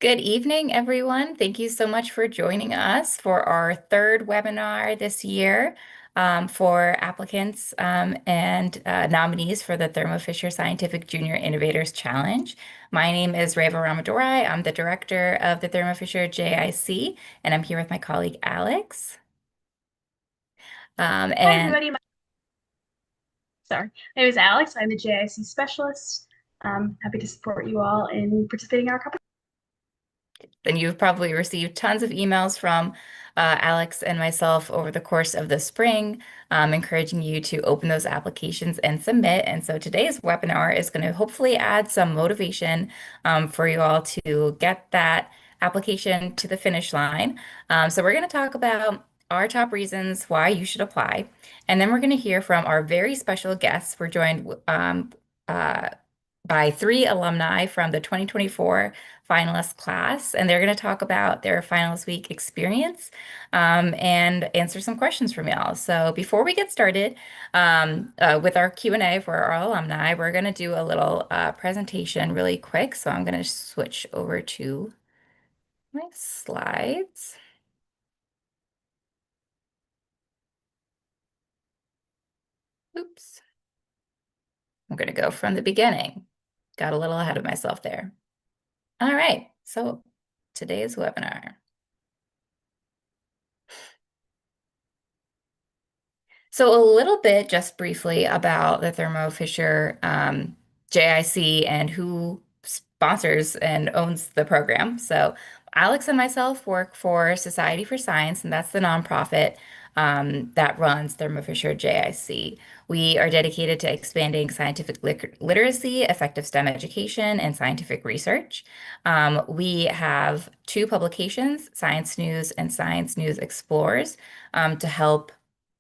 Good evening, everyone. Thank you so much for joining us for our third webinar this year for applicants and nominees for the Thermo Fisher Scientific Junior Innovators Challenge. My name is Reva Ramadorai. I'm the director of the Thermo Fisher JIC, and I'm here with my colleague Alex. Hi, And everybody. My name is Alex. I'm the JIC specialist. Happy to support you all in participating in our competition. And you've probably received tons of emails from Alex and myself over the course of the spring, encouraging you to open those applications and submit. And so today's webinar is going to hopefully add some motivation for you all to get that application to the finish line. So we're going to talk about our top reasons why you should apply. And then we're going to hear from our very special guests. We're joined uh, by three alumni from the 2024 finalist class, and they're going to talk about their finals week experience and answer some questions from y'all. So before we get started with our Q&A for our alumni, we're going to do a little presentation really quick. So I'm going to switch over to my slides. Oops. I'm going to go from the beginning. Got a little ahead of myself there. All right. So today's webinar. So a little bit just briefly about the Thermo Fisher JIC and who sponsors and owns the program. So Alex and myself work for Society for Science, and that's the nonprofit that runs Thermo Fisher JIC. We are dedicated to expanding scientific literacy, effective STEM education, and scientific research. We have two publications, Science News and Science News Explores, to help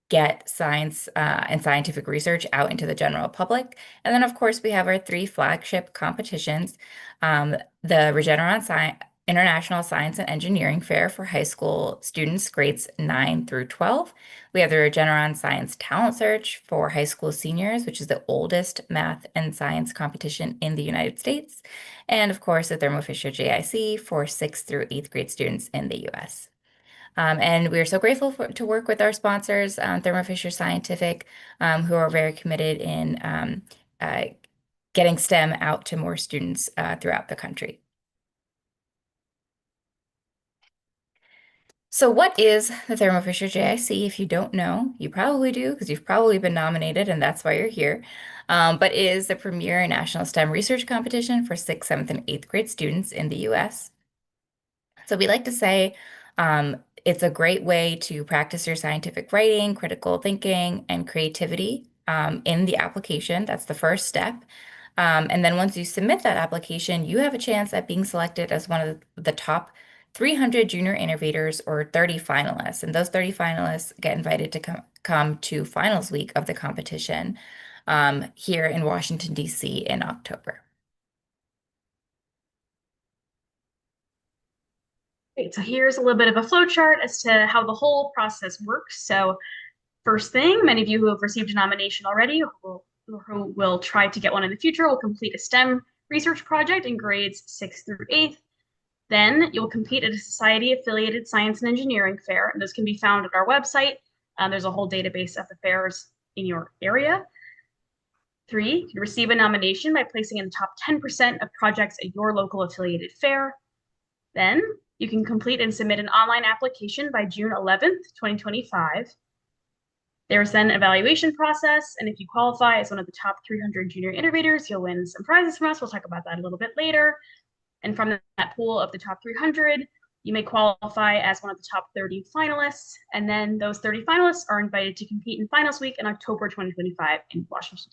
get science and scientific research out into the general public. And then, of course, we have our three flagship competitions, the Regeneron International Science and Engineering Fair for high school students, grades 9 through 12. We have the Regeneron Science Talent Search for high school seniors, which is the oldest math and science competition in the United States. And of course, the Thermo Fisher JIC for 6th through 8th grade students in the US. And we are so grateful to work with our sponsors, Thermo Fisher Scientific, who are very committed in uh, getting STEM out to more students throughout the country. So what is the Thermo Fisher JIC? If you don't know, you probably do because you've probably been nominated and that's why you're here. But it is the premier national STEM research competition for 6th, 7th, and 8th grade students in the US. So we like to say it's a great way to practice your scientific writing, critical thinking, and creativity in the application. That's the first step. And then once you submit that application, you have a chance at being selected as one of the top 300 junior innovators or 30 finalists. And those 30 finalists get invited to come to finals week of the competition here in Washington, D.C. in October. Great. So here's a little bit of a flow chart as to how the whole process works. So first thing, many of you who have received a nomination already, who will try to get one in the future, will complete a STEM research project in grades 6th through 8th. Then you'll compete at a society-affiliated science and engineering fair, and those can be found at our website. There's a whole database of the fairs in your area. 3, you receive a nomination by placing in the top 10% of projects at your local affiliated fair. Then you can complete and submit an online application by June 11th, 2025. There's then an evaluation process, and if you qualify as one of the top 300 junior innovators, you'll win some prizes from us. We'll talk about that a little bit later. And from that pool of the top 300, you may qualify as one of the top 30 finalists, and then those 30 finalists are invited to compete in finals week in October 2025 in Washington,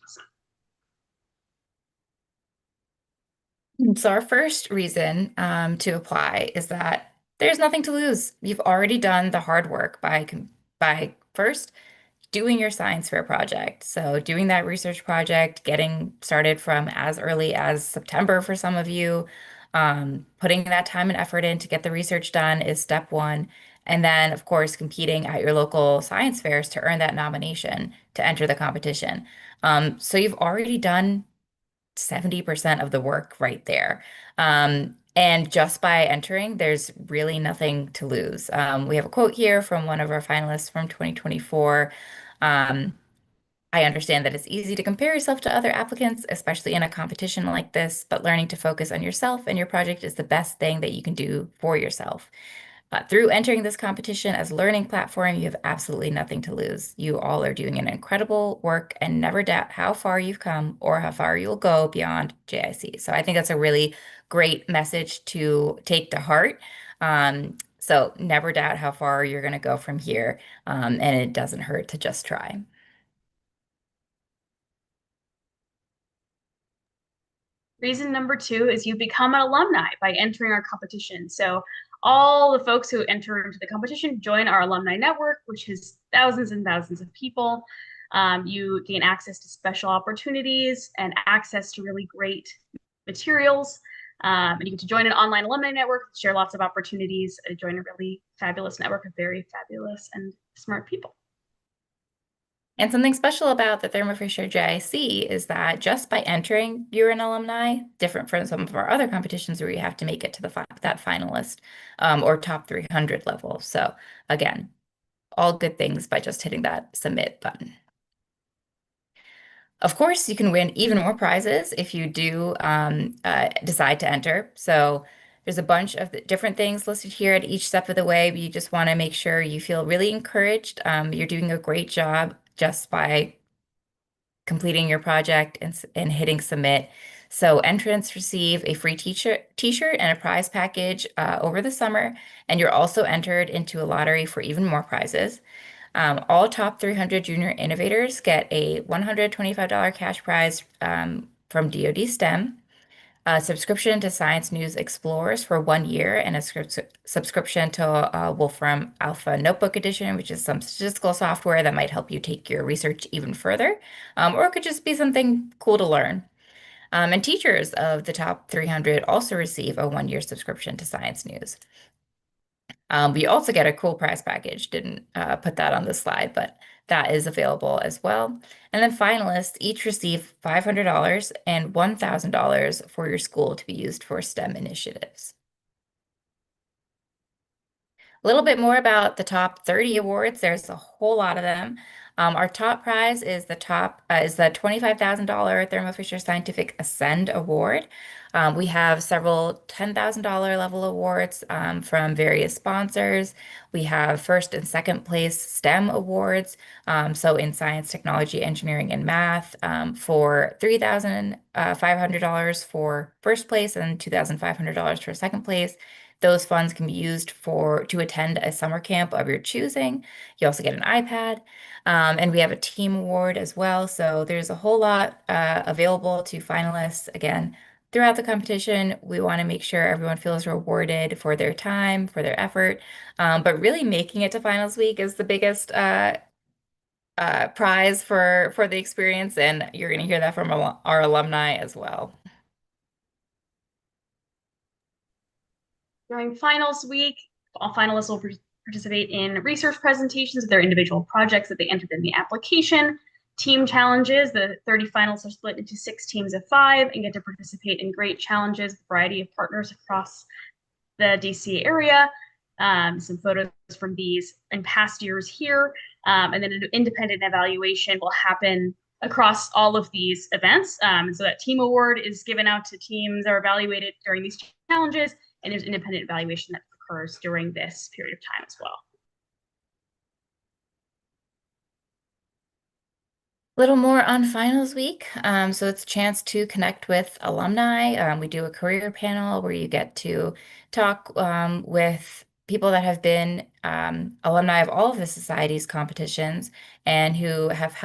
D.C. So our first reason to apply is that there's nothing to lose. You've already done the hard work by first doing your science fair project. So doing that research project, getting started from as early as September for some of you, putting that time and effort in to get the research done is step one. And then, of course, competing at your local science fairs to earn that nomination to enter the competition. So you've already done 70% of the work right there. And just by entering, there's really nothing to lose. We have a quote here from one of our finalists from 2024. Um, I understand that it's easy to compare yourself to other applicants, especially in a competition like this, but learning to focus on yourself and your project is the best thing that you can do for yourself. Through entering this competition as a learning platform, you have absolutely nothing to lose. You all are doing an incredible work and never doubt how far you've come or how far you'll go beyond JIC. So I think that's a really great message to take to heart. So never doubt how far you're going to go from here, and it doesn't hurt to just try. Reason number two is you become an alumni by entering our competition. So all the folks who enter into the competition join our alumni network, which has thousands and thousands of people. You gain access to special opportunities and access to really great materials. And you get to join an online alumni network, share lots of opportunities, and join a really fabulous network of very fabulous and smart people. And something special about the Thermo Fisher JIC is that just by entering, you're an alumni, different from some of our other competitions where you have to make it to that finalist or top 300 level. So again, all good things by just hitting that submit button. Of course, you can win even more prizes if you do decide to enter. So there's a bunch of different things listed here at each step of the way, but you just want to make sure you feel really encouraged. You're doing a great job just by completing your project and hitting submit. So entrants receive a free t-shirt and a prize package over the summer, and you're also entered into a lottery for even more prizes. All top 300 junior innovators get a $125 cash prize from DoD STEM, a subscription to Science News Explorers for 1 year, and a subscription to Wolfram Alpha Notebook Edition, which is some statistical software that might help you take your research even further, or it could just be something cool to learn. And teachers of the top 300 also receive a 1 year subscription to Science News. We also get a cool prize package. Didn't put that on the slide, but that is available as well. And then finalists each receive $500 and $1,000 for your school to be used for STEM initiatives. A little bit more about the top 30 awards. There's a whole lot of them. Our top prize is the $25,000 Thermo Fisher Scientific Ascend Award. We have several $10,000 level awards from various sponsors. We have first and second place STEM awards. So in science, technology, engineering, and math for $3,500 for first place and $2,500 for second place. Those funds can be used to attend a summer camp of your choosing. You also get an iPad, and we have a team award as well. So there's a whole lot available to finalists. Again, throughout the competition, we want to make sure everyone feels rewarded for their time, for their effort. But really making it to finals week is the biggest prize for the experience, and you're going to hear that from our alumni as well. During finals week, all finalists will participate in research presentations of their individual projects that they entered in the application. Team challenges, the 30 finalists are split into 6 teams of 5 and get to participate in great challenges, a variety of partners across the DC area. Some photos from these in past years here. And then an independent evaluation will happen across all of these events. So that team award is given out to teams that are evaluated during these challenges, and there's independent evaluation that occurs during this period of time as well. Little more on finals week. So it's a chance to connect with alumni. We do a career panel where you get to talk with people that have been alumni of all of the society's competitions and who have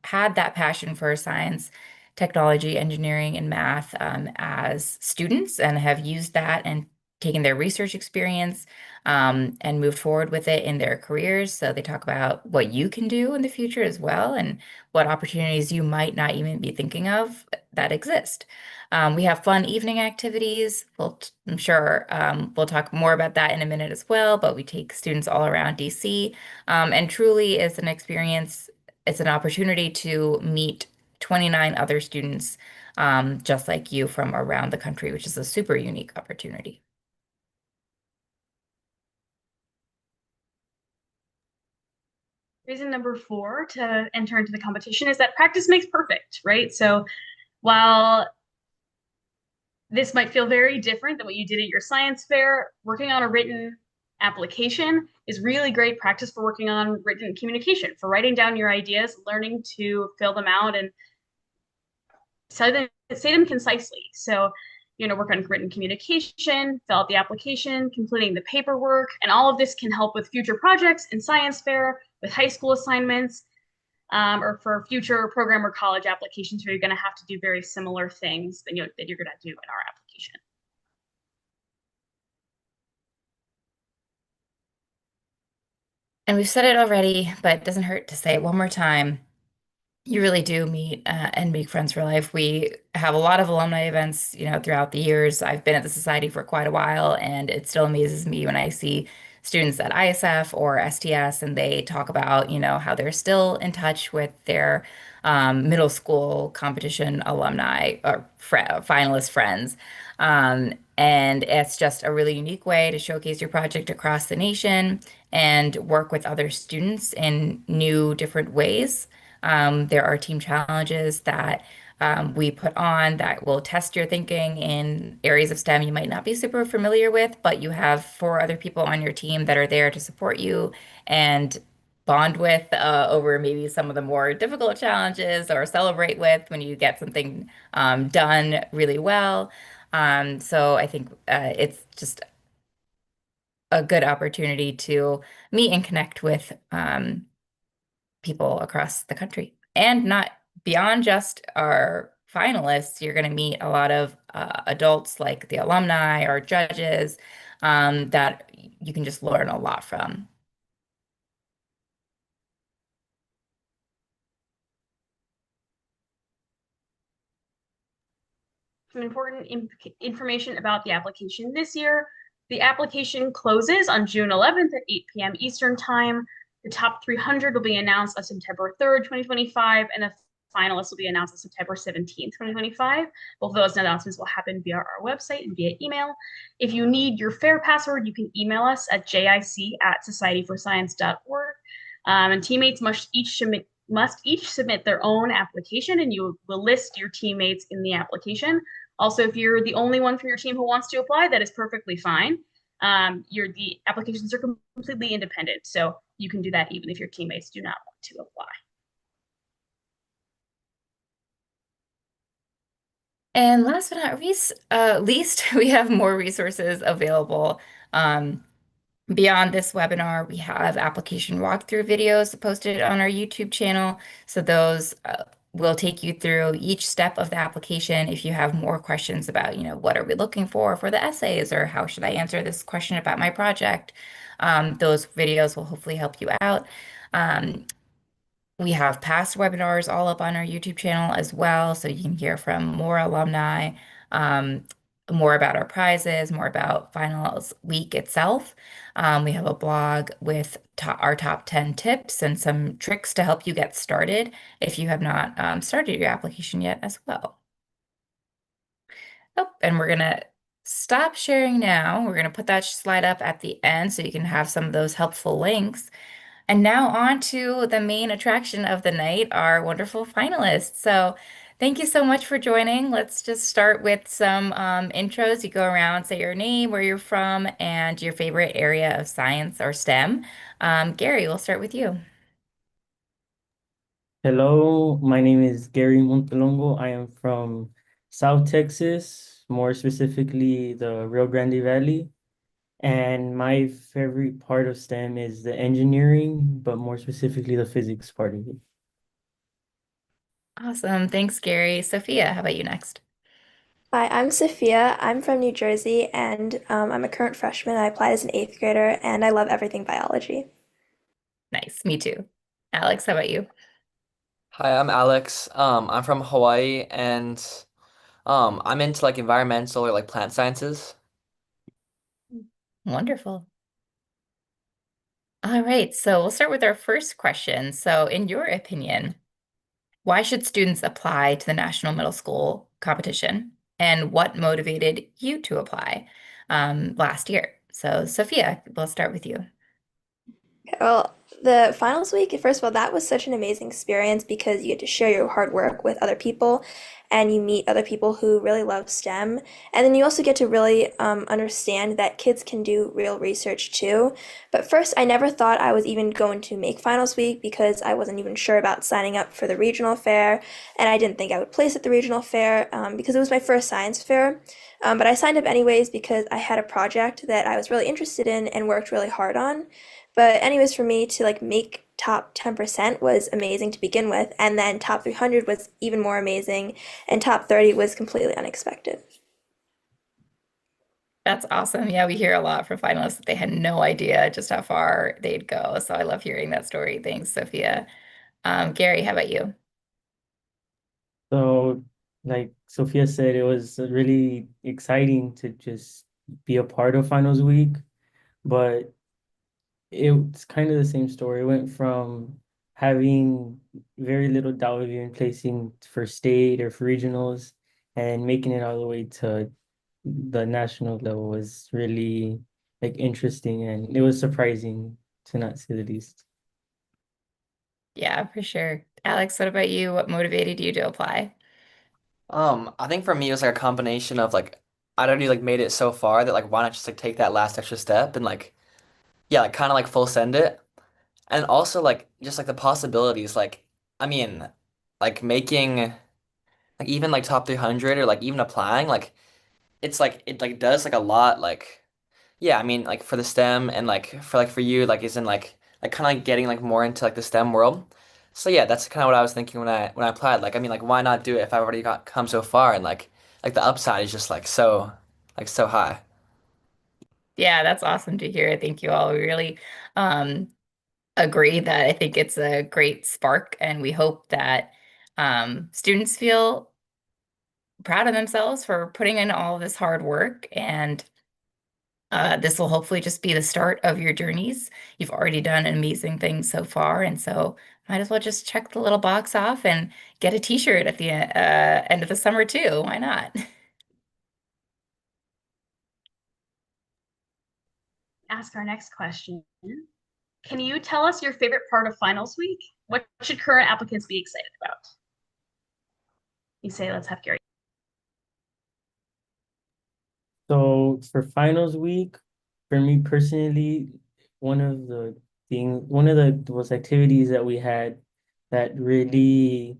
had that passion for science, technology, engineering, and math as students and have used that and taken their research experience and moved forward with it in their careers. So they talk about what you can do in the future as well and what opportunities you might not even be thinking of that exist. We have fun evening activities. I'm sure we'll talk more about that in a minute as well, but we take students all around DC and truly is an experience. It's an opportunity to meet 29 other students just like you from around the country, which is a super unique opportunity. Reason number four to enter into the competition is that practice makes perfect, right? So while this might feel very different than what you did at your science fair, working on a written application is really great practice for working on written communication, for writing down your ideas, learning to fill them out and say them concisely. So, work on written communication, fill out the application, completing the paperwork, and all of this can help with future projects in science fair, with high school assignments, or for future program or college applications where you're going to have to do very similar things that you're going to do in our application. And we've said it already, but it doesn't hurt to say it one more time. You really do meet and make friends for life. We have a lot of alumni events, throughout the years. I've been at the society for quite a while, and it still amazes me when I see students at ISF or STS and they talk about, how they're still in touch with their middle school competition alumni or finalist friends. And it's just a really unique way to showcase your project across the nation and work with other students in new, different ways. There are team challenges that we put on that will test your thinking in areas of STEM you might not be super familiar with, but you have four other people on your team that are there to support you and bond with over maybe some of the more difficult challenges or celebrate with when you get something done really well. So I think it's just a good opportunity to meet and connect with people across the country. And not beyond just our finalists, you're going to meet a lot of adults like the alumni or judges that you can just learn a lot from. Some important information about the application this year. The application closes on June 11th at 8 p.m. Eastern Time. The top 300 will be announced on September 3rd, 2025, and the finalists will be announced on September 17th, 2025. Both of those announcements will happen via our website and via email. If you need your fair password, you can email us at jic@societyforscience.org. And teammates must each submit their own application, and you will list your teammates in the application. Also, if you're the only one from your team who wants to apply, that is perfectly fine. The applications are completely independent, so you can do that even if your teammates do not want to apply. And last but not least, we have more resources available. Beyond this webinar, we have application walkthrough videos posted on our YouTube channel. So those will take you through each step of the application. If you have more questions about, what are we looking for the essays, or how should I answer this question about my project, those videos will hopefully help you out. Um, we have past webinars all up on our YouTube channel as well, so you can hear from more alumni, um, more about our prizes, more about finals week itself. We have a blog with our top 10 tips and some tricks to help you get started if you have not started your application yet as well. Oh, and we're gonna stop sharing now. We're gonna put that slide up at the end so you can have some of those helpful links. And now on to the main attraction of the night, our wonderful finalists. So thank you so much for joining. Let's just start with some intros. You go around, say your name, where you're from, and your favorite area of science or STEM. Gary, we'll start with you. Hello, my name is Gary Montelongo. I am from South Texas, more specifically the Rio Grande Valley. And my favorite part of STEM is the engineering, but more specifically the physics part of it. Awesome. Thanks, Gary. Sophia, how about you next? Hi, I'm Sophia. I'm from New Jersey and I'm a current freshman. I applied as an eighth grader and I love everything biology. Nice. Me too. Alex, how about you? Hi, I'm Alex. I'm from Hawaii and I'm into like environmental or like plant sciences. Wonderful. All right. So we'll start with our first question. So, in your opinion, why should students apply to the National Middle School competition? And what motivated you to apply last year? So, Sophia, we'll start with you. Well, the finals week, first of all, that was such an amazing experience because you get to share your hard work with other people and you meet other people who really love STEM. And then you also get to really understand that kids can do real research too. But first, I never thought I was even going to make finals week because I wasn't even sure about signing up for the regional fair. And I didn't think I would place at the regional fair because it was my first science fair. But I signed up anyways because I had a project that I was really interested in and worked really hard on. But anyways, for me to like make top 10% was amazing to begin with, and then top 300 was even more amazing, and top 30 was completely unexpected. That's awesome. Yeah, we hear a lot from finalists that they had no idea just how far they'd go. So I love hearing that story. Thanks, Sophia. Gary, how about you? So, like Sophia said, it was really exciting to just be a part of finals week, but it's kind of the same story. It went from having very little doubt of even placing for state or for regionals and making it all the way to the national level was really like interesting and it was surprising to not say the least. Yeah, for sure. Alex, what about you? What motivated you to apply? I think for me it was like a combination of like I'd already like made it so far that like why not just like take that last extra step and like yeah, like kind of like full send it. And also like just like the possibilities like I mean like making like even like top 300 or like even applying like it's like it like does like a lot like yeah, I mean like for the STEM and like for you like is in like kind of like getting like more into like the STEM world. So yeah, that's kind of what I was thinking when I applied. Like I mean like why not do it if I've already got come so far and like the upside is just like so high. Yeah, that's awesome to hear. Thank you all. We really um, agree that I think it's a great spark, and we hope that students feel proud of themselves for putting in all this hard work. And this will hopefully just be the start of your journeys. You've already done amazing things so far, and so might as well just check the little box off and get a t-shirt at the end of the summer too. Why not? Ask our next question. Can you tell us your favorite part of finals week? What should current applicants be excited about? You say, let's have Gary. So for finals week, for me personally, one of the those activities that we had that really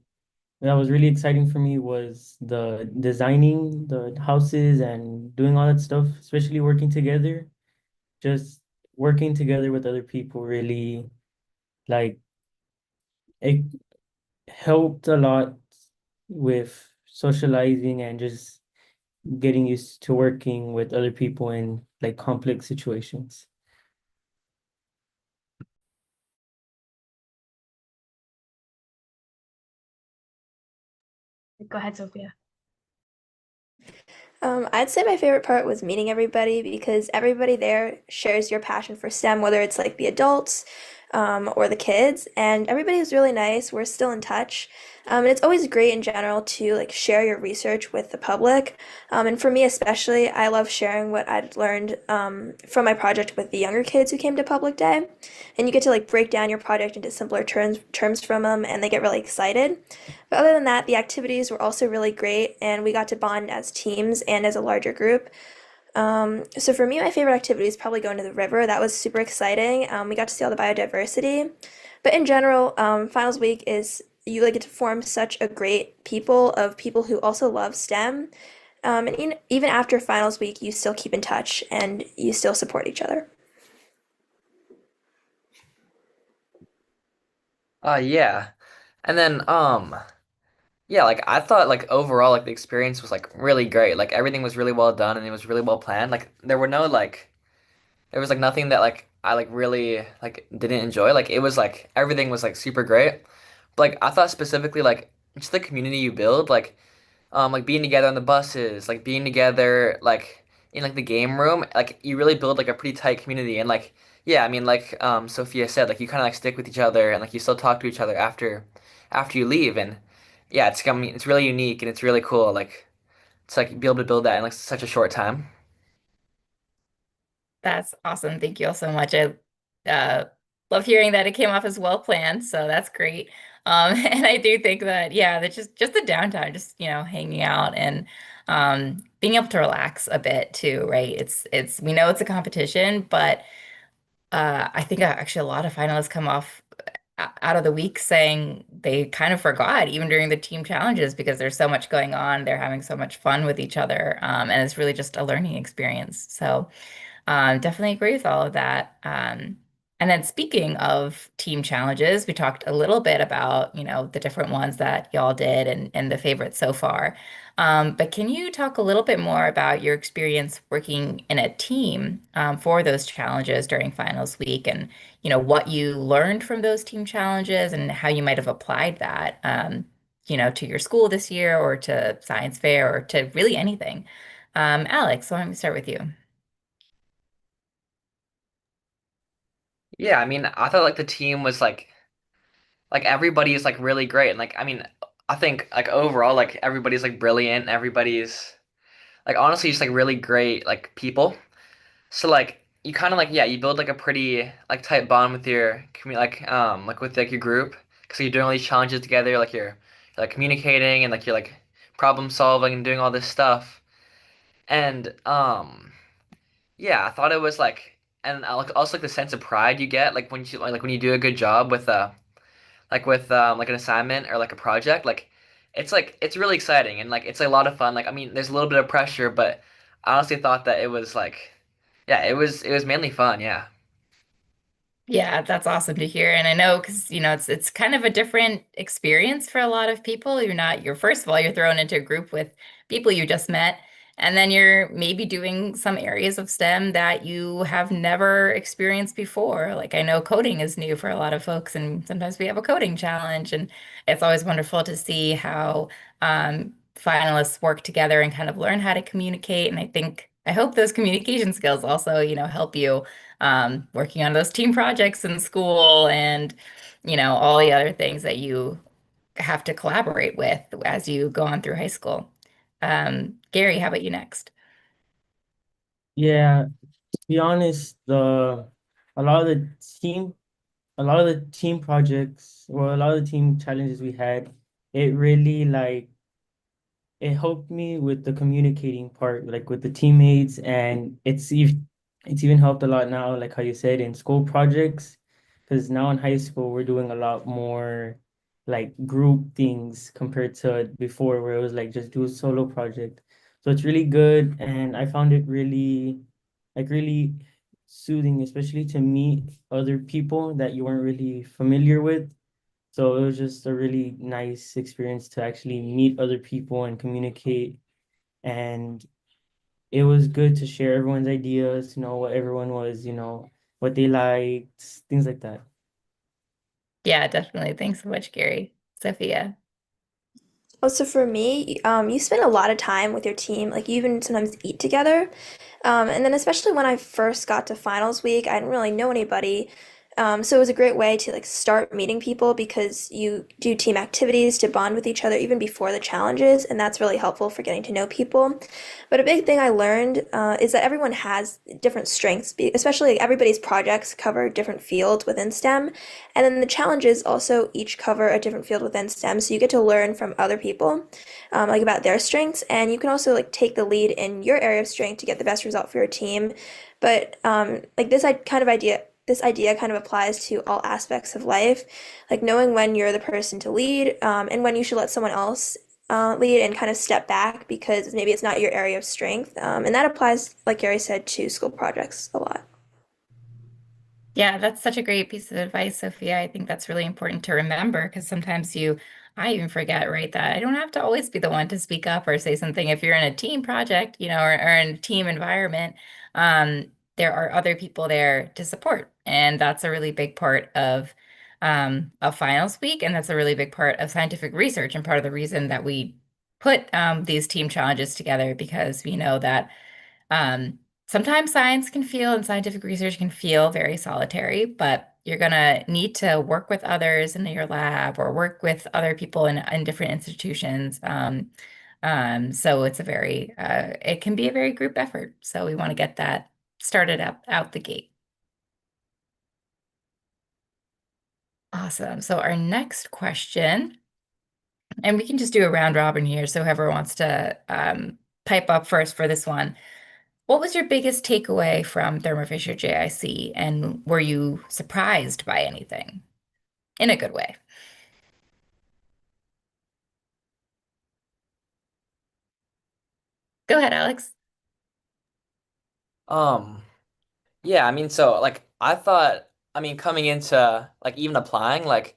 that was really exciting for me was the designing the houses and doing all that stuff, especially working together. Just working together with other people really like it helped a lot with socializing and just getting used to working with other people in like complex situations. Go ahead, Sophia. I'd say my favorite part was meeting everybody because everybody there shares your passion for STEM, whether it's like the adults or the kids, and everybody was really nice. We're still in touch. And it's always great in general to like share your research with the public. And for me especially, I love sharing what I'd learned from my project with the younger kids who came to public day. And you get to like break down your project into simpler terms from them, and they get really excited. But other than that, the activities were also really great, and we got to bond as teams and as a larger group. So for me, my favorite activity is probably going to the river. That was super exciting. We got to see all the biodiversity. But in general, finals week is you like get to form such a great people of people who also love STEM. And even after finals week, you still keep in touch and you still support each other. Yeah. And then yeah, like I thought like overall like the experience was like really great. Like everything was really well done and it was really well planned. Like there were no like there was like nothing that like I like really like didn't enjoy. Like it was like everything was like super great. But like I thought specifically like just the community you build like being together on the buses, like being together like in like the game room, like you really build like a pretty tight community and like yeah, I mean like Sophia said, like you kind of like stick with each other and like you still talk to each other after you leave and yeah, it's I mean it's really unique and it's really cool like to like be able to build that in like such a short time. 100%. That's awesome. Thank you all so much. I love hearing that it came off as well planned, so that's great. And I do think that, yeah, that just the downtime, just hanging out and being able to relax a bit too, right? It's we know it's a competition, but I think actually a lot of finalists come off out of the week saying they kind of forgot even during the team challenges because there's so much going on. They're having so much fun with each other, and it's really just a learning experience. So. Definitely agree with all of that. And then speaking of team challenges, we talked a little bit about, the different ones that y'all did and the favorites so far. But can you talk a little bit more about your experience working in a team for those challenges during finals week and, what you learned from those team challenges and how you might have applied that, to your school this year or to science fair or to really anything? Alex, why don't we start with you? Yeah, I mean, I thought like the team was like everybody is like really great, and like I mean, I think like overall like everybody's like brilliant. Everybody's like honestly just like really great like people. So like you kind of like yeah, you build like a pretty like tight bond with your like with like your group because you're doing all these challenges together. You're like communicating and like you're like problem solving and doing all this stuff. And yeah, I thought it was like and like also like the sense of pride you get like when you do a good job with like an assignment or like a project like it's really exciting and like it's a lot of fun. Like I mean, there's a little bit of pressure, but I honestly thought that it was like yeah, it was mainly fun, yeah. Yeah, that's awesome to hear. And I know because, it's kind of a different experience for a lot of people. You're first of all, you're thrown into a group with people you just met, and then you're maybe doing some areas of STEM that you have never experienced before. Like I know coding is new for a lot of folks, and sometimes we have a coding challenge, and it's always wonderful to see how finalists work together and kind of learn how to communicate. And I hope those communication skills also, help you working on those team projects in school and, all the other things that you have to collaborate with as you go on through high school. Gary, how about you next? Yeah, to be honest, a lot of the team a lot of the team projects or a lot of the team challenges we had, it really like it helped me with the communicating part, like with the teammates, and it's even helped a lot now, like how you said, in school projects, because now in high school we're doing a lot more like group things compared to before where it was like just do a solo project. So it's really good, and I found it really soothing, especially to meet other people that you weren't really familiar with. So it was just a really nice experience to actually meet other people and communicate. And it was good to share everyone's ideas, to know what everyone was, what they liked, things like that. Yeah, definitely. Thanks so much, Gary. Sophia. Also, for me, you spend a lot of time with your team. Like, you even sometimes eat together. And then, especially when I first got to finals week, I didn't really know anybody. So it was a great way to like start meeting people because you do team activities to bond with each other even before the challenges, and that's really helpful for getting to know people. But a big thing I learned is that everyone has different strengths, especially like, everybody's projects cover different fields within STEM, and then the challenges also each cover a different field within STEM. So you get to learn from other people, like about their strengths, and you can also like take the lead in your area of strength to get the best result for your team. But like this idea kind of applies to all aspects of life, like knowing when you're the person to lead, and when you should let someone else lead and kind of step back because maybe it's not your area of strength. And that applies, like Gary said, to school projects a lot. Yeah, that's such a great piece of advice, Sophia. I think that's really important to remember because sometimes I even forget, right, that I don't have to always be the one to speak up or say something. If you're in a team project, or in a team environment, there are other people there to support. And that's a really big part of finals week. And that's a really big part of scientific research and part of the reason that we put these team challenges together because we know that sometimes science can feel and scientific research can feel very solitary, but you're going to need to work with others in your lab or work with other people in different institutions. So it can be a very group effort. So we want to get that started out the gate. Awesome. So our next question, and we can just do a round robin here, so whoever wants to pipe up first for this one. What was your biggest takeaway from Thermo Fisher JIC, and were you surprised by anything in a good way? Go ahead, Alex. Um, yeah, I mean, so like I thought, I mean, coming into like even applying, like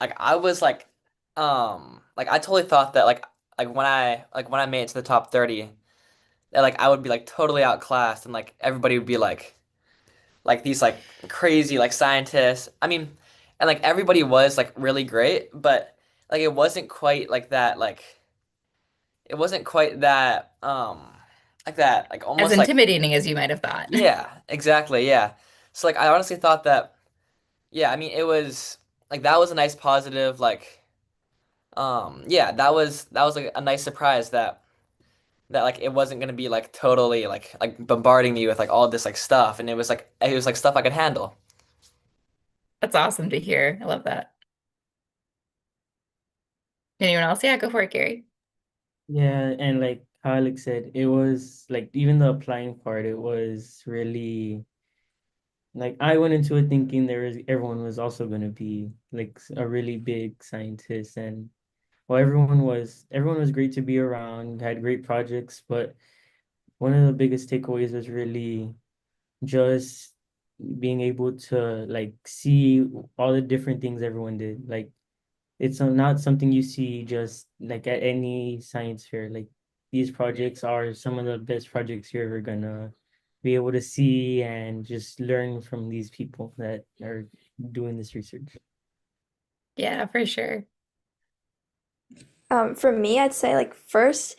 I was like I totally thought that like when I made it to the top 30, that like I would be like totally outclassed and like everybody would be like these like crazy like scientists. I mean, and like everybody was like really great, but like it wasn't quite like that like it wasn't quite that like that like As almost like intimidating as you might have thought. yeah, exactly, yeah. So like I honestly thought that yeah, I mean it was like that was a nice positive like yeah, that was like a nice surprise that like it wasn't gonna be like totally like bombarding me with like all this like stuff, and it was like stuff I could handle. That's awesome to hear. I love that. Anyone else? Yeah, go for it, Gary. Yeah, and like how Alex said, it was like even the applying part, it was really like I went into it thinking there was everyone was also going to be like a really big scientist, and well, everyone was great to be around, had great projects, but one of the biggest takeaways was really just being able to like see all the different things everyone did. Like it's not something you see just like at any science fair. Like these projects are some of the best projects you're ever gonna be able to see and just learn from these people that are doing this research. Yeah, for sure. For me, I'd say like first,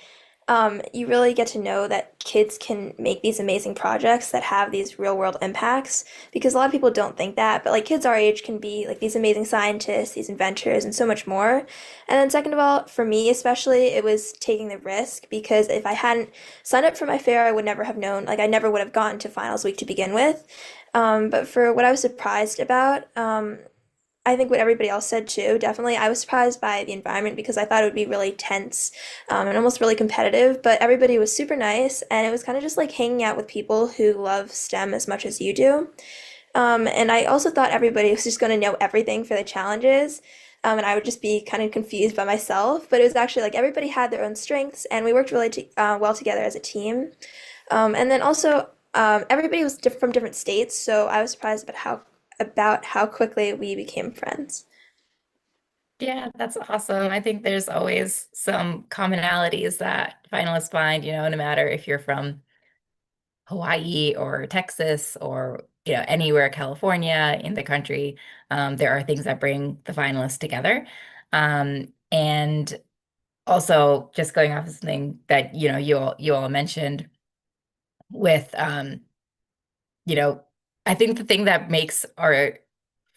you really get to know that kids can make these amazing projects that have these real world impacts because a lot of people don't think that, but like kids our age can be like these amazing scientists, these inventors, and so much more. And then second of all, for me especially, it was taking the risk because if I hadn't signed up for my fair, I would never have known, like I never would have gotten to finals week to begin with. But for what I was surprised about, I think what everybody else said too, definitely. I was surprised by the environment because I thought it would be really tense, and almost really competitive, but everybody was super nice, and it was kind of just like hanging out with people who love STEM as much as you do. And I also thought everybody was just going to know everything for the challenges, and I would just be kind of confused by myself, but it was actually like everybody had their own strengths, and we worked really well together as a team. And then also, everybody was from different states, so I was surprised about how quickly we became friends. Yeah, that's awesome. I think there's always some commonalities that finalists find, no matter if you're from Hawaii or Texas or anywhere California in the country, there are things that bring the finalists together. And also just going off of something that you all mentioned with you know, I think the thing that makes our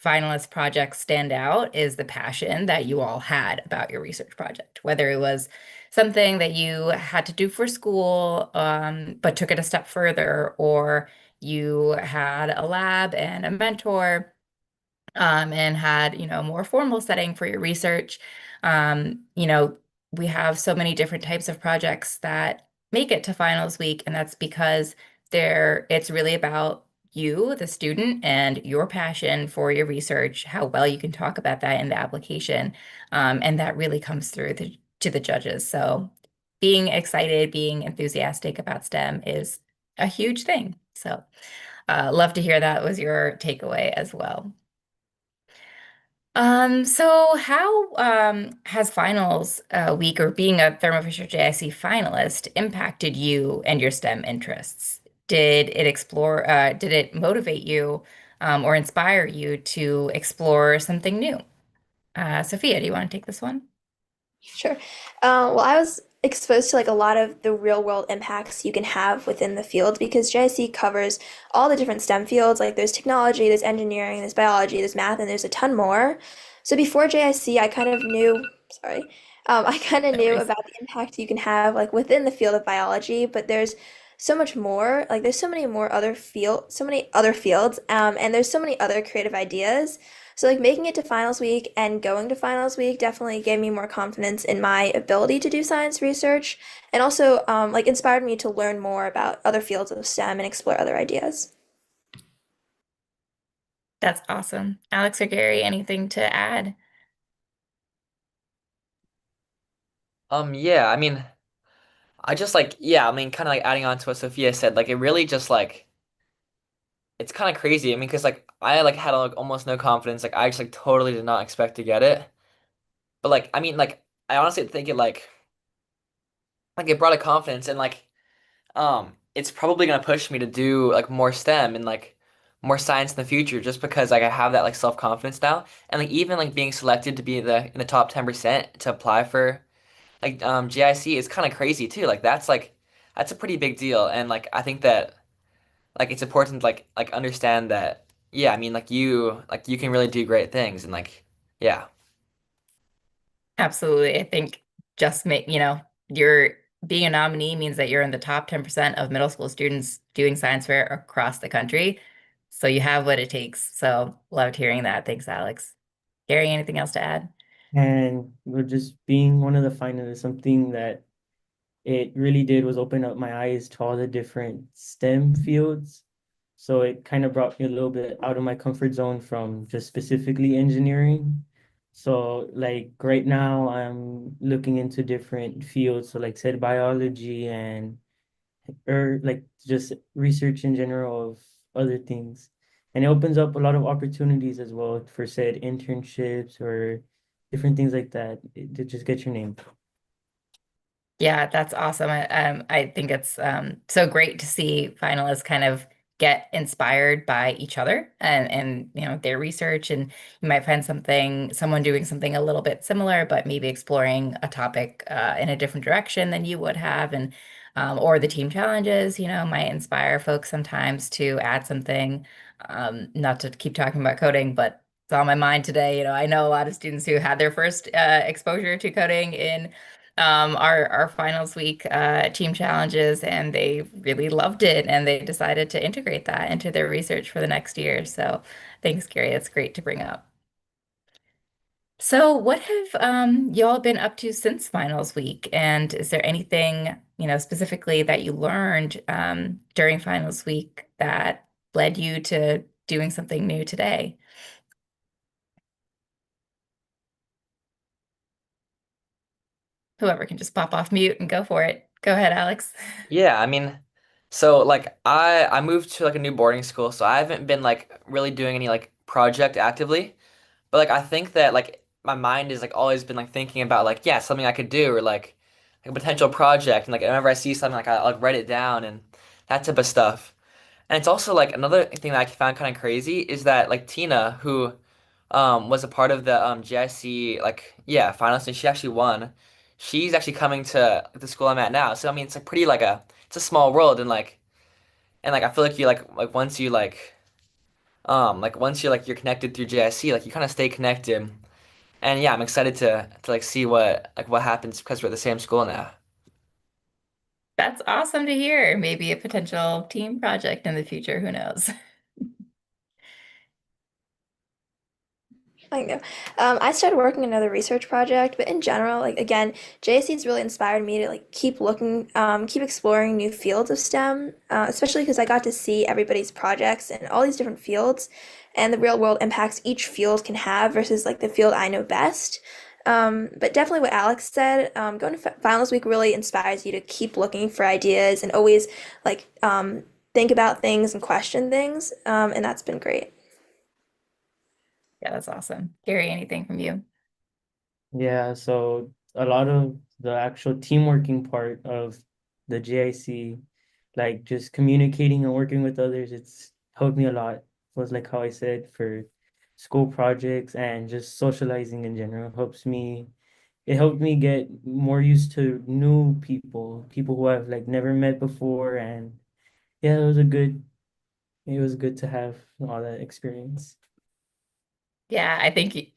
finalist projects stand out is the passion that you all had about your research project, whether it was something that you had to do for school, but took it a step further, or you had a lab and a mentor and had, more formal setting for your research. We have so many different types of projects that make it to finals week, and that's because it's really about you, the student, and your passion for your research, how well you can talk about that in the application. And that really comes through to the judges. So being excited, being enthusiastic about STEM is a huge thing. So love to hear that was your takeaway as well. So how has finals week or being a Thermo Fisher JIC finalist impacted you and your STEM interests? Did it motivate you or inspire you to explore something new? Sophia, do you want to take this one? Sure. Well, I was exposed to like a lot of the real world impacts you can have within the field because JIC covers all the different STEM fields. Like there's technology, there's engineering, there's biology, there's math, and there's a ton more. So before JIC, I kind of knew, sorry, I kind of No knew worries. about the impact you can have like within the field of biology, but there's so much more. Like there's so many other fields, and there's so many other creative ideas. So like making it to finals week and going to finals week definitely gave me more confidence in my ability to do science research and also like inspired me to learn more about other fields of STEM and explore other ideas. That's awesome. Alex or Gary, anything to add? Yeah, I mean, I just like, yeah, I mean, kind of like adding on to what Sophia said, like it really just like, it's kind of crazy. I mean, because like I like had like almost no confidence. Like I just like totally did not expect to get it. But like, I mean, like I honestly think it like it brought a confidence and like, it's probably gonna push me to do like more STEM and like more science in the future just because like I have that like self-confidence now. And like even like being selected to be in the top 10% to apply for like GIC is kind of crazy too. That's a pretty big deal. And like I think that like it's important to like understand that yeah, I mean like you can really do great things and like yeah. Absolutely. I think just make, you're being a nominee means that you're in the top 10% of middle school students doing science fair across the country. So you have what it takes. So loved hearing that. Thanks, Alex. Gary, anything else to add? And with just being one of the finalists, something that it really did was open up my eyes to all the different STEM fields. So it kind of brought me a little bit out of my comfort zone from just specifically engineering. So like right now I'm looking into different fields. So like said biology and or like just research in general of other things. And it opens up a lot of opportunities as well for said internships or different things like that to just get your name. Yeah, that's awesome. I think it's so great to see finalists kind of get inspired by each other and their research, and you might find someone doing something a little bit similar, but maybe exploring a topic in a different direction than you would have, and or the team challenges, might inspire folks sometimes to add something. Not to keep talking about coding, but it's on my mind today. I know a lot of students who had their first exposure to coding in our finals week team challenges, and they really loved it, and they decided to integrate that into their research for the next year. So thanks, Gary. That's great to bring up. So what have y'all been up to since finals week? And is there anything, specifically that you learned during finals week that led you to doing something new today? Whoever can just pop off mute and go for it. Go ahead, Alex. Yeah, I mean so like I moved to like a new boarding school, so I haven't been like really doing any like project actively. But like I think that like my mind is like always been like thinking about like yeah, something I could do or like a potential project and like whenever I see something like I like write it down and that type of stuff. And it's also like another thing that I found kind of crazy is that like Tina, who was a part of the GIC like yeah finalist and she actually won. She's actually coming to the school I'm at now. So I mean it's like pretty like a it's a small world and like I feel like you like once you like once you're like you're connected through GIC like you kind of stay connected. And yeah, I'm excited to like see what happens because we're at the same school now. That's awesome to hear. Maybe a potential team project in the future. Who knows? I know. I started working on another research project, but in general, like again, JSC's really inspired me to like keep looking, keep exploring new fields of STEM, especially because I got to see everybody's projects in all these different fields and the real world impacts each field can have versus like the field I know best. But definitely what Alex said, going to finals week really inspires you to keep looking for ideas and always like think about things and question things, and that's been great. Yeah, that's awesome. Gary, anything from you? Yeah, so a lot of the actual team working part of the JIC, like just communicating and working with others, it's helped me a lot. Was like how I said for school projects and just socializing in general it helped me get more used to new people, people who I've like never met before and yeah, it was good to have all that experience. Yeah, I think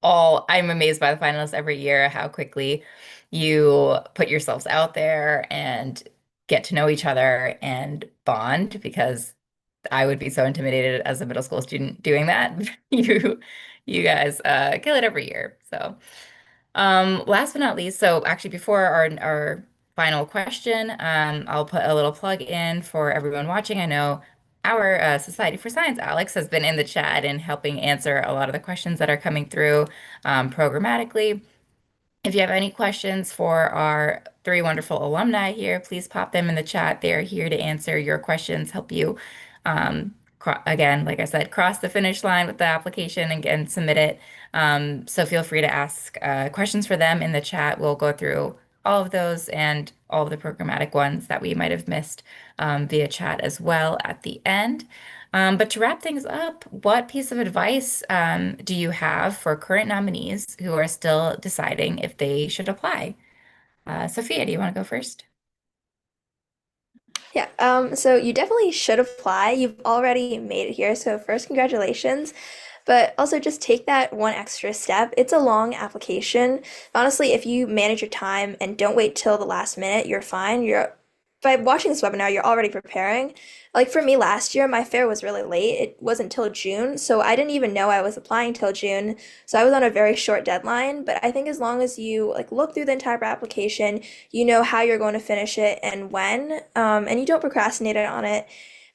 I'm amazed by the finalists every year, how quickly you put yourselves out there and get to know each other and bond because I would be so intimidated as a middle school student doing that. You you guys kill it every year. So last but not least, so actually before our final question, I'll put a little plug in for everyone watching. I know our Society for Science, Alex, has been in the chat and helping answer a lot of the questions that are coming through programmatically. If you have any questions for our three wonderful alumni here, please pop them in the chat. They are here to answer your questions, help you, again, like I said, cross the finish line with the application and submit it. So feel free to ask questions for them in the chat. We'll go through all of those and all of the programmatic ones that we might have missed via chat as well at the end. But to wrap things up, what piece of advice do you have for current nominees who are still deciding if they should apply? Sophia, do you want to go first? Yeah, so you definitely should apply. You've already made it here, so first, congratulations. But also just take that one extra step. It's a long application. Honestly, if you manage your time and don't wait till the last minute, you're fine. You're by watching this webinar, you're already preparing. Like for me last year, my fair was really late. It wasn't till June, so I didn't even know I was applying till June. So I was on a very short deadline, but I think as long as you like look through the entire application, you know how you're going to finish it and when, and you don't procrastinate on it.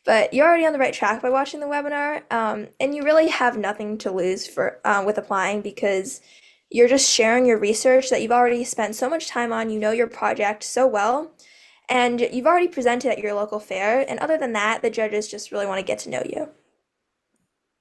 But you're already on the right track by watching the webinar, and you really have nothing to lose for with applying because you're just sharing your research that you've already spent so much time on. You know your project so well, and you've already presented at your local fair. And other than that, the judges just really want to get to know you.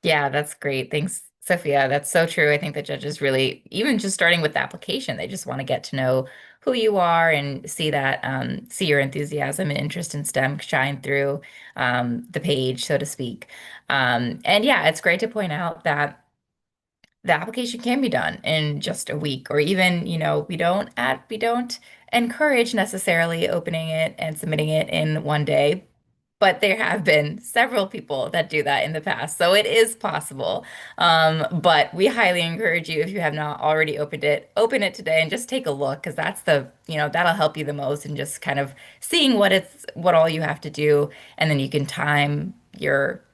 Yeah, that's great. Thanks, Sophia. That's so true. I think the judges really, even just starting with the application, they just want to get to know who you are and see that, see your enthusiasm and interest in STEM shine through the page, so to speak. And yeah, it's great to point out that the application can be done in just a week or even, we don't encourage necessarily opening it and submitting it in one day, but there have been several people that do that in the past. So it is possible. But we highly encourage you, if you have not already opened it, open it today and just take a look because that's that'll help you the most in just kind of seeing what all you have to do. And then you can time your,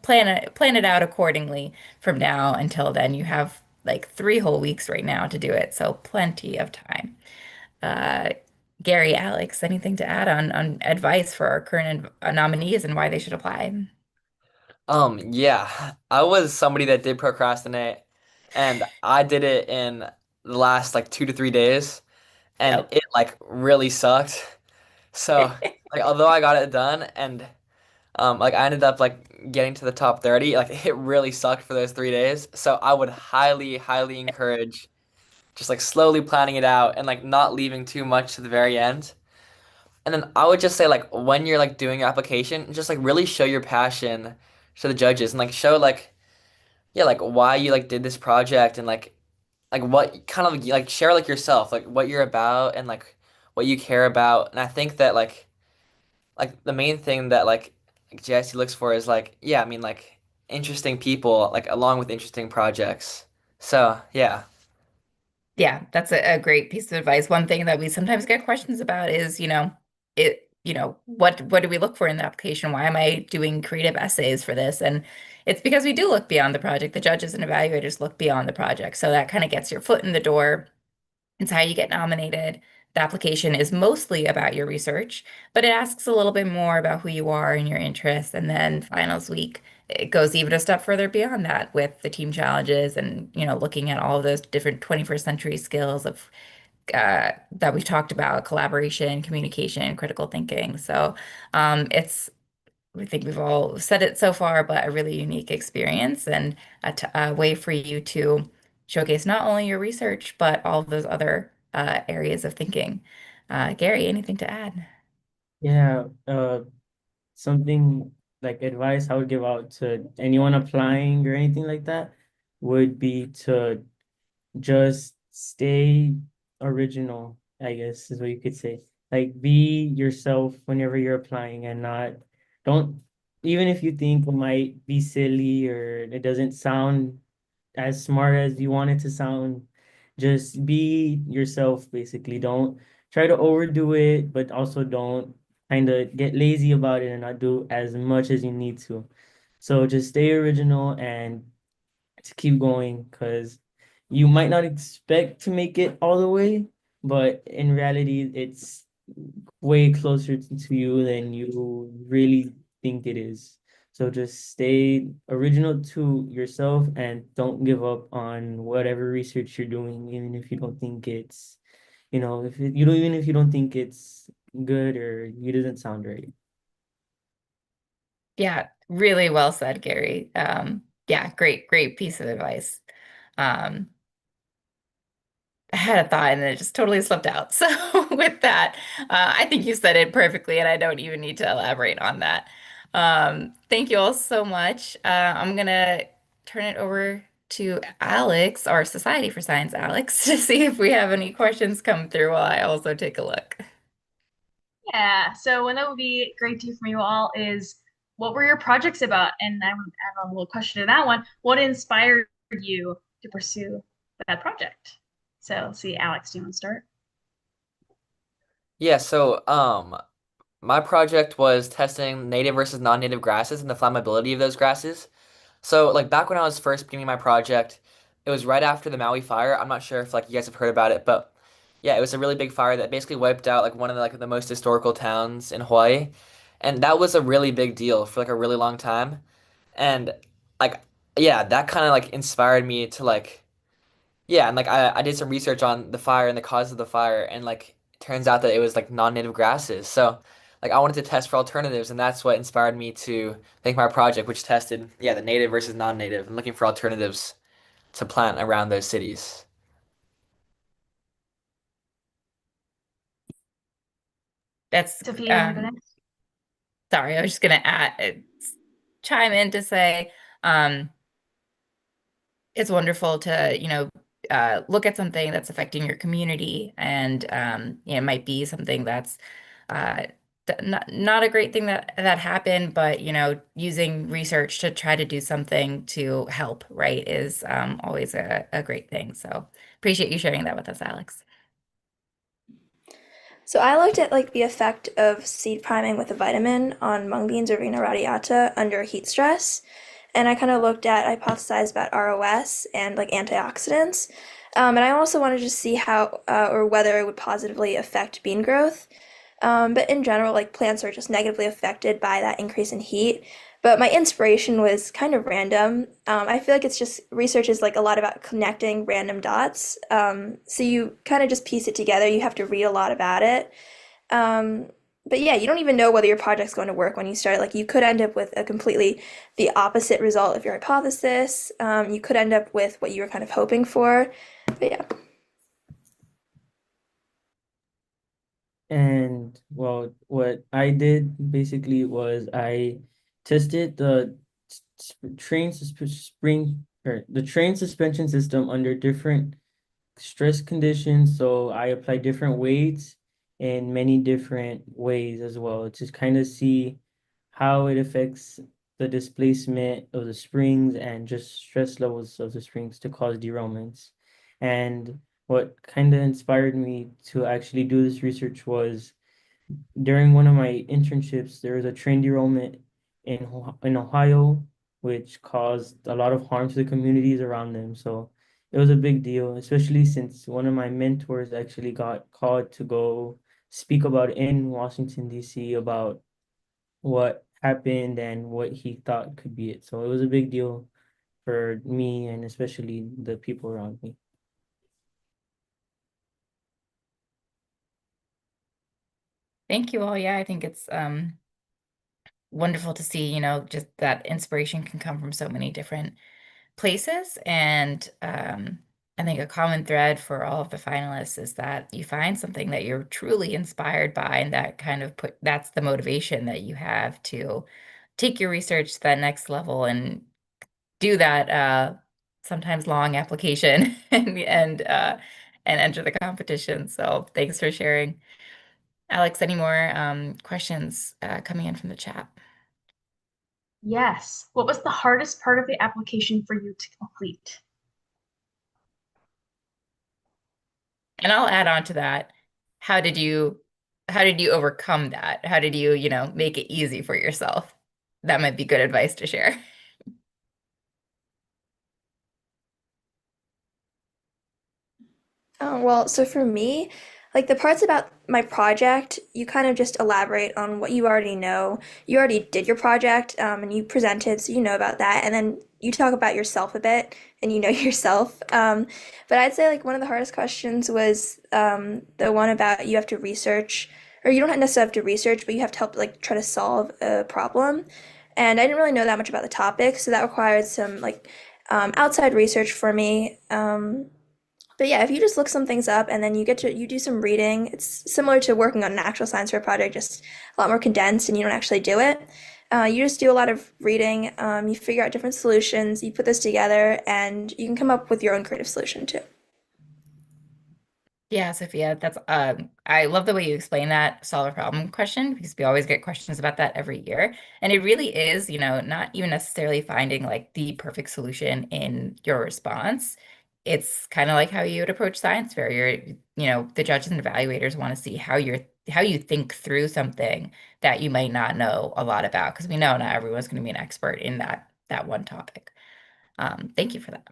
plan it out accordingly from now until then. You have like 3 whole weeks right now to do it. So plenty of time. Uh, Gary, Alex, anything to add on advice for our current nominees and why they should apply? Yeah, I was somebody that did procrastinate, and I did it in the last like 2 to 3 days, and Yep. it like really sucked. So, like, although I got it done, and like I ended up like getting to the top 30, like it really sucked for those 3 days. So I would highly, highly encourage just like slowly planning it out and like not leaving too much to the very end. And then I would just say like when you're like doing your application, just like really show your passion to the judges and like show like yeah, like why you like did this project and like what kind of like share like yourself, like what you're about and like what you care about. And I think that like the main thing that like JIC looks for is like yeah, I mean like interesting people like along with interesting projects. So, yeah. Yeah, that's a great piece of advice. One thing that we sometimes get questions about is, what do we look for in the application? Why am I doing creative essays for this? And it's because we do look beyond the project. The judges and evaluators look beyond the project. So that kind of gets your foot in the door. It's how you get nominated. The application is mostly about your research, but it asks a little bit more about who you are and your interests. And then finals week, it goes even a step further beyond that with the team challenges and, looking at all of those different 21st century skills of that we've talked about, collaboration, communication, critical thinking. So I think we've all said it so far, but a really unique experience and a way for you to showcase not only your research, but all of those other areas of thinking. Gary, anything to add? Yeah, something like advice I would give out to anyone applying or anything like that would be to just stay original, I guess is what you could say. Like be yourself whenever you're applying and not don't even if you think it might be silly or it doesn't sound as smart as you want it to sound, just be yourself basically. Don't try to overdo it, but also don't kind of get lazy about it and not do as much as you need to. So just stay original and to keep going because you might not expect to make it all the way, but in reality, it's way closer to you than you really think it is. So just stay original to yourself and don't give up on whatever research you're doing, even if you don't think it's, if you don't, even if you don't think it's good or it doesn't sound right. Yeah, really well said, Gary. Yeah, great piece of advice. Um, I had a thought and then it just totally slipped out. So with that, I think you said it perfectly, and I don't even need to elaborate on that. Thank you all so much. I'm gonna turn it over to Alex, our Society for Science Alex, to see if we have any questions come through while I also take a look. Yeah, so what that would be great to hear from you all is what were your projects about? And I would add a little question to that one. What inspired you to pursue that project? So let's see, Alex, do you want to start? Yeah, so my project was testing native versus non-native grasses and the flammability of those grasses. So like back when I was first beginning my project, it was right after the Maui fire. I'm not sure if like you guys have heard about it, but yeah, it was a really big fire that basically wiped out like one of the most historical towns in Hawaii. And that was a really big deal for like a really long time. And like yeah, that kind of like inspired me to like yeah, and like I did some research on the fire and the cause of the fire, and like it turns out that it was like non-native grasses. So like I wanted to test for alternatives, and that's what inspired me to make my project, which tested yeah the native versus non-native and looking for alternatives to plant around those cities. That's Sophia, you want to go next? sorry, I was just gonna chime in to say, um, it's wonderful to, look at something that's affecting your community and it might be something that's uh, not a great thing that happened, but using research to try to do something to help, right, is always a great thing. So appreciate you sharing that with us, Alex. So I looked at like the effect of seed priming with a vitamin on mung beans or Rina radiata under heat stress. And I kind of looked at, hypothesized about ROS and like antioxidants. And I also wanted to see how or whether it would positively affect bean growth. But in general, like plants are just negatively affected by that increase in heat. But my inspiration was kind of random. I feel like it's just research is like a lot about connecting random dots. So you kind of just piece it together. You have to read a lot about it. Um, but yeah, you don't even know whether your project's going to work when you start. Like you could end up with a completely the opposite result of your hypothesis. You could end up with what you were kind of hoping for. But yeah. And well, what I did basically was I tested the train suspension system under different stress conditions. So I applied different weights in many different ways as well to kind of see how it affects the displacement of the springs and just stress levels of the springs to cause derailments. And what kind of inspired me to actually do this research was during one of my internships, there was a train derailment in Ohio, which caused a lot of harm to the communities around them. So it was a big deal, especially since one of my mentors actually got called to go speak about in Washington, D.C. about what happened and what he thought could be it. So it was a big deal for me and especially the people around me. Thank you all. Yeah, I think it's wonderful to see, just that inspiration can come from so many different places. And I think a common thread for all of the finalists is that you find something that you're truly inspired by, and that kind of that's the motivation that you have to take your research to that next level and do that sometimes long application and enter the competition. So thanks for sharing. Alex, any more questions coming in from the chat? Yes. What was the hardest part of the application for you to complete? And I'll add on to that. How did you how did you overcome that? How did you, make it easy for yourself? That might be good advice to share. Oh, well, so for me, like the parts about my project, you kind of just elaborate on what you already know. You already did your project, and you presented, so you know about that. And then you talk about yourself a bit, and you know yourself. But I'd say like one of the hardest questions was the one about you have to research, or you don't necessarily have to research, but you have to help like try to solve a problem. And I didn't really know that much about the topic, so that required some like outside research for me. But yeah, if you just look some things up and then you do some reading, it's similar to working on an actual science fair project, just a lot more condensed and you don't actually do it. You just do a lot of reading, you figure out different solutions, you put this together, and you can come up with your own creative solution too. Yeah, Sophia, that's I love the way you explain that solve a problem question because we always get questions about that every year. And it really is, not even necessarily finding like the perfect solution in your response. It's kind of like how you would approach science fair. The judges and evaluators want to see how you think through something that you might not know a lot about because we know not everyone's going to be an expert in that one topic. Thank you for that.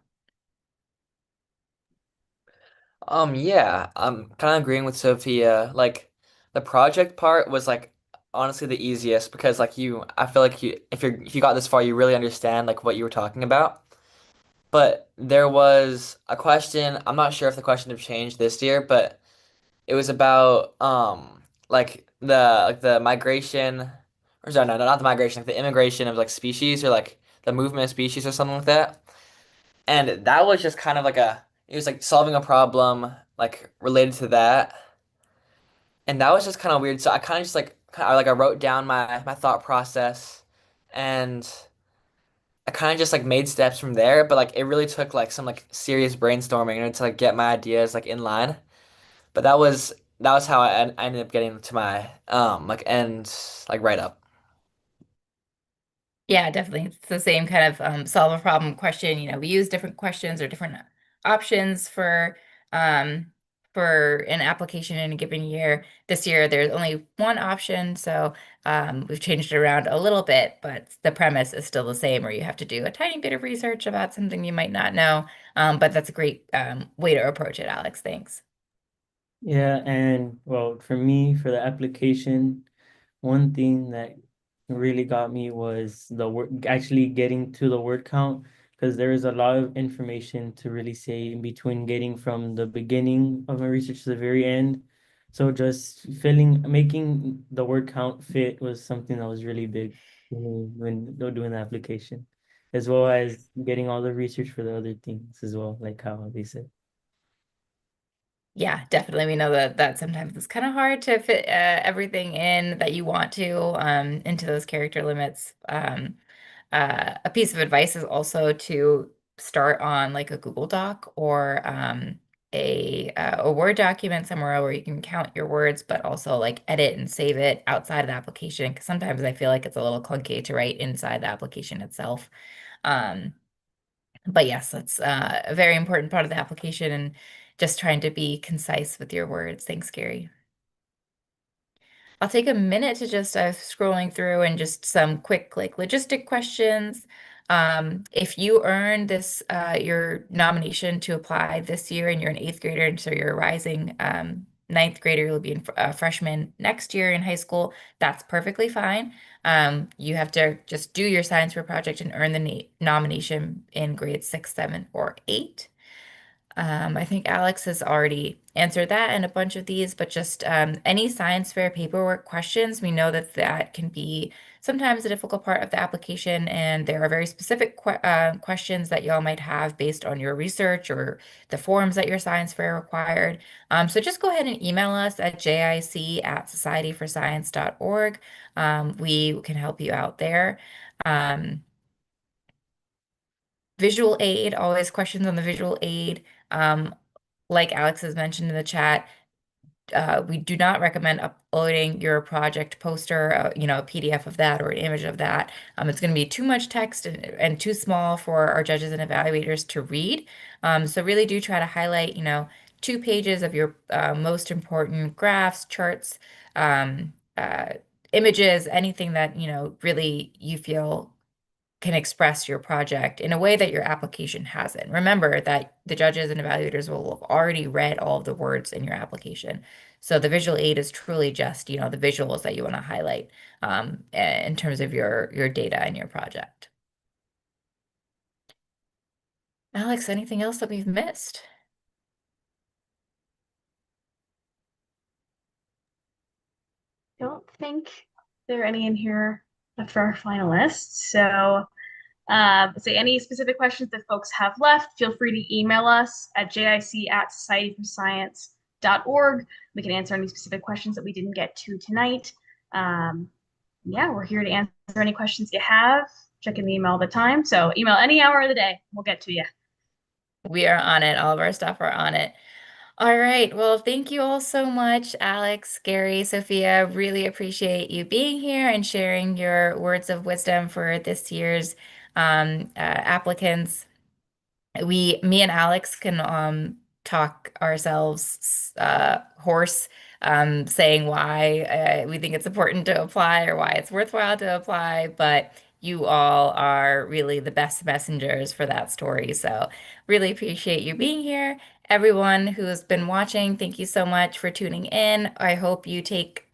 Yeah, I'm kind of agreeing with Sophia. Like the project part was like honestly the easiest because like I feel like if you got this far, you really understand like what you were talking about. But there was a question, I'm not sure if the question have changed this year, but it was about like the migration or sorry, no, not the migration, like the immigration of like species or like the movement of species or something like that. And that was just kind of like it was like solving a problem like related to that. And that was just kind of weird. So I kind of just I wrote down my thought process and I kind of just like made steps from there, but like it really took like some like serious brainstorming in order to like get my ideas like in line. But that was how I ended up getting to my like end like write up. Yeah, definitely. It's the same kind of solve a problem question. We use different questions or different options um, for an application in a given year. This year, there's only one option, so we've changed it around a little bit, but the premise is still the same, where you have to do a tiny bit of research about something you might not know. But that's a great way to approach it, Alex. Thanks. Yeah, and well, for me, for the application, one thing that really got me was the word actually getting to the word count because there is a lot of information to really say in between getting from the beginning of my research to the very end. So just making the word count fit was something that was really big for me when doing the application, as well as getting all the research for the other things as well, like how they said. Yeah, definitely. We know that sometimes it's kind of hard to fit everything in that you want to into those character limits. A piece of advice is also to start on like a Google Doc or a Word document somewhere where you can count your words, but also like edit and save it outside of the application. Because sometimes I feel like it's a little clunky to write inside the application itself. Um, but yes, that's a very important part of the application and just trying to be concise with your words. Thanks, Gary. I'll take a minute to just scrolling through and just some quick like logistic questions. If you earn this your nomination to apply this year and you're an eighth grader, and so you're a rising ninth grader, you'll be a freshman next year in high school. That's perfectly fine. You have to just do your science fair project and earn the nomination in grades 6, 7, or 8. I think Alex has already answered that and a bunch of these, but just any science fair paperwork questions, we know that that can be sometimes a difficult part of the application, and there are very specific questions that y'all might have based on your research or the forms that your science fair required. So just go ahead and email us at jic@societyforscience.org. We can help you out there. Um, Visual aid, always questions on the visual aid. Um, like Alex has mentioned in the chat, we do not recommend uploading your project poster, a PDF of that or an image of that. It's going to be too much text and too small for our judges and evaluators to read. So really do try to highlight, 2 pages of your most important graphs, charts, images, anything that, really you feel can express your project in a way that your application hasn't. Remember that the judges and evaluators will have already read all of the words in your application. So the visual aid is truly just, the visuals that you want to highlight in terms of your data and your project. Alex, anything else that we've missed? Don't think there are any in here for our finalists. So, any specific questions that folks have left, feel free to email us at jic@societyforscience.org. We can answer any specific questions that we didn't get to tonight. Yeah, we're here to answer any questions you have. Checking the email all the time. So email any hour of the day. We'll get to you. We are on it. All of our stuff are on it. All right. Well, thank you all so much, Alex, Gary, Sophia. Really appreciate you being here and sharing your words of wisdom for this year's applicants. Me and Alex can talk ourselves hoarse, saying why we think it's important to apply or why it's worthwhile to apply, but you all are really the best messengers for that story. So really appreciate you being here. Everyone who has been watching, thank you so much for tuning in. I hope you take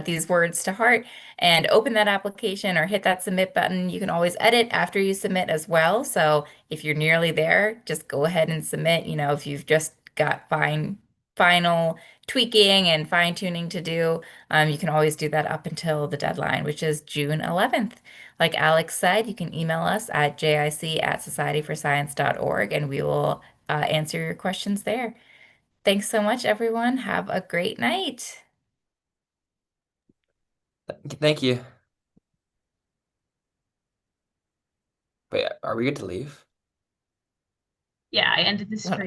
these words to heart and open that application or hit that submit button. You can always edit after you submit as well. So if you're nearly there, just go ahead and submit. If you've just got final tweaking and fine tuning to do, you can always do that up until the deadline, which is June 11th. Like Alex said, you can email us at jic@societyforscience.org and we will answer your questions there. Thanks so much, everyone. Have a great night. Thank you. Wait, are we good to leave? Yeah, I ended the screen.